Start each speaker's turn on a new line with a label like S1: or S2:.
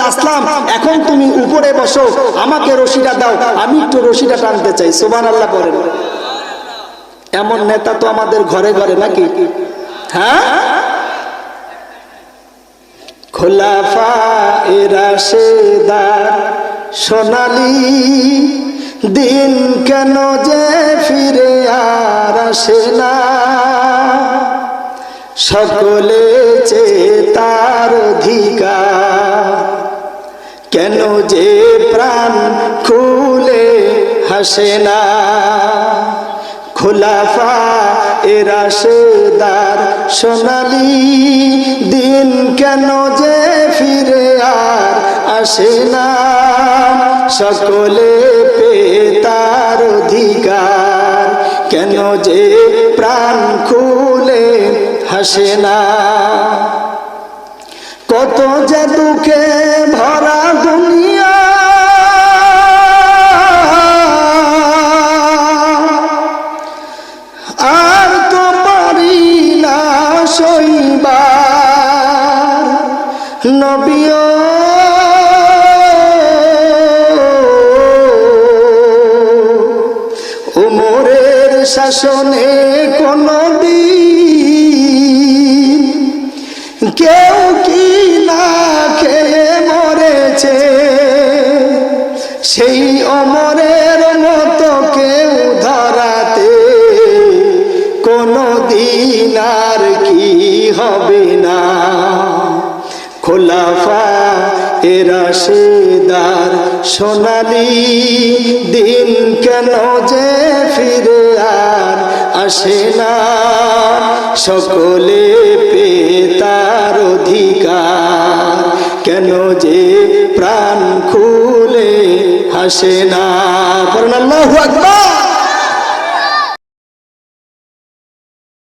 S1: কাছে আসলাম, এখন তুমি উপরে বসো, আমাকে রশিটা দাও, আমি একটু রশিটা টানতে চাই। সুবহানাল্লাহ বলেন। এমন নেতা তো আমাদের ঘরে ঘরে নাকি? হ্যাঁ, খোলাফায়ে রাশেদার সোনালী দিন কেন যে ফিরে আর আসে না, সকলে চেয়ে তার অধিকার, কেন যে প্রাণ খুলে হাসে না। খোলাফায়ে রাশেদার সোনালী দিন কেন যে ফিরে আর আসে না, সকলে পেয়ে তার অধিকার, কেন যে প্রাণ খুলে হাসে না। কত যে দুঃখে ভরা দুনিয়া, আর তো পারি না সইবার, নবীও ওমরের শাসনে কোনদিন কেউ কি না খেয়ে মরেছে, সেই ওমরের মতো কেউ ধরাতে কোনদিন আর কি হবে না। খোলাফায়ে রাশেদার সোনালী দিন কেন যে ফিরে আর আসে না, সকলে পেয়ে তার অধিকার, কেন যে প্রাণ খুলে হাসে না। আল্লাহু আকবার।